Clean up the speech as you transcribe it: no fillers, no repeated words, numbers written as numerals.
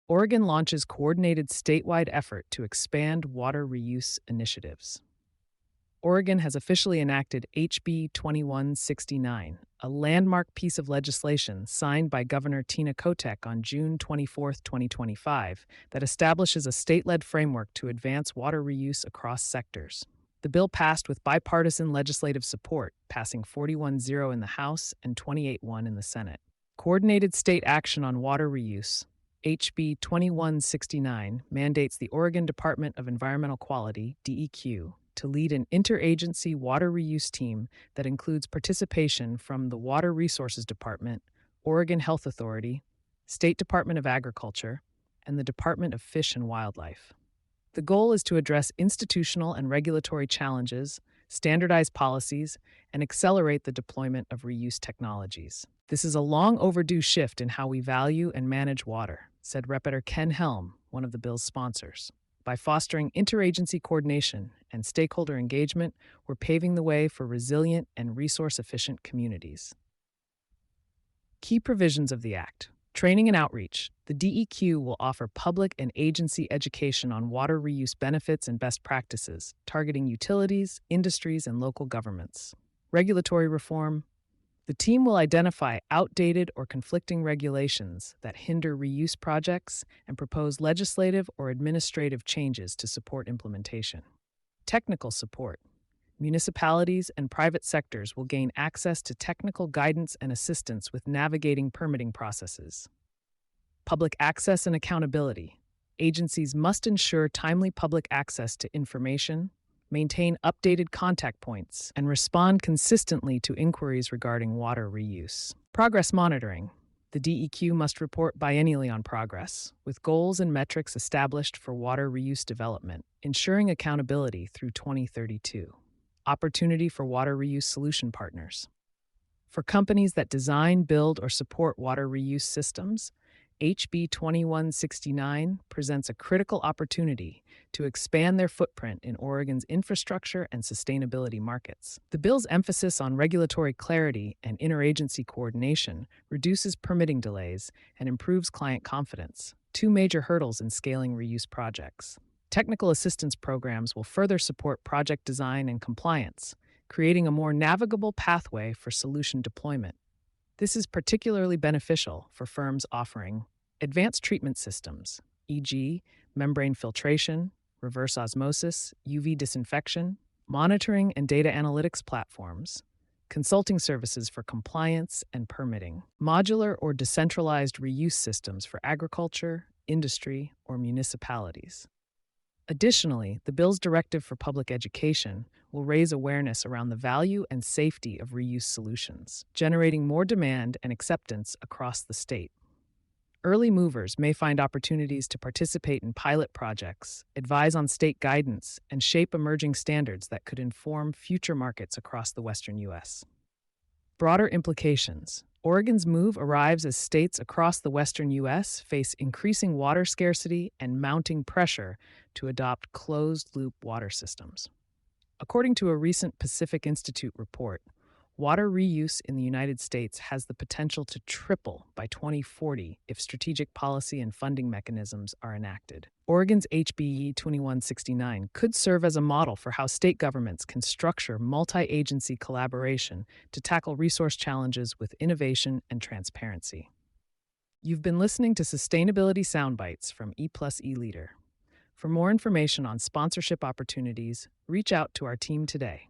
Oregon launches coordinated statewide effort to expand water reuse initiatives. Oregon has officially enacted HB 2169, a landmark piece of legislation signed by Governor Tina Kotek on June 24, 2025, that establishes a state-led framework to advance water reuse across sectors. The bill passed with bipartisan legislative support, passing 41-0 in the House and 28-1 in the Senate. Coordinated state action on water reuse, HB 2169, mandates the Oregon Department of Environmental Quality, DEQ, to lead an interagency water reuse team that includes participation from the Water Resources Department, Oregon Health Authority, State Department of Agriculture, and the Department of Fish and Wildlife. The goal is to address institutional and regulatory challenges, standardize policies, and accelerate the deployment of reuse technologies. This is a long overdue shift in how we value and manage water, said Representative Ken Helm, one of the bill's sponsors. By fostering interagency coordination and stakeholder engagement, we're paving the way for resilient and resource-efficient communities. Key provisions of the Act. Training and outreach. The DEQ will offer public and agency education on water reuse benefits and best practices, targeting utilities, industries, and local governments. Regulatory reform. The team will identify outdated or conflicting regulations that hinder reuse projects and propose legislative or administrative changes to support implementation. Technical support. Municipalities and private sectors will gain access to technical guidance and assistance with navigating permitting processes. Public access and accountability. Agencies must ensure timely public access to information, maintain updated contact points, and respond consistently to inquiries regarding water reuse. Progress monitoring. The DEQ must report biennially on progress, with goals and metrics established for water reuse development, ensuring accountability through 2032. Opportunity for water reuse solution partners. For companies that design, build, or support water reuse systems, HB 2169 presents a critical opportunity to expand their footprint in Oregon's infrastructure and sustainability markets. The bill's emphasis on regulatory clarity and interagency coordination reduces permitting delays and improves client confidence, two major hurdles in scaling reuse projects. Technical assistance programs will further support project design and compliance, creating a more navigable pathway for solution deployment. This is particularly beneficial for firms offering advanced treatment systems, e.g., membrane filtration, reverse osmosis, UV disinfection, monitoring and data analytics platforms, consulting services for compliance and permitting, modular or decentralized reuse systems for agriculture, industry, or municipalities. Additionally, the bill's directive for public education will raise awareness around the value and safety of reuse solutions, generating more demand and acceptance across the state. Early movers may find opportunities to participate in pilot projects, advise on state guidance, and shape emerging standards that could inform future markets across the Western U.S. Broader implications. Oregon's move arrives as states across the Western U.S. face increasing water scarcity and mounting pressure to adopt closed-loop water systems. According to a recent Pacific Institute report, water reuse in the United States has the potential to triple by 2040 if strategic policy and funding mechanisms are enacted. Oregon's HB 2169 could serve as a model for how state governments can structure multi-agency collaboration to tackle resource challenges with innovation and transparency. You've been listening to Sustainability Soundbites from E+E Leader. For more information on sponsorship opportunities, reach out to our team today.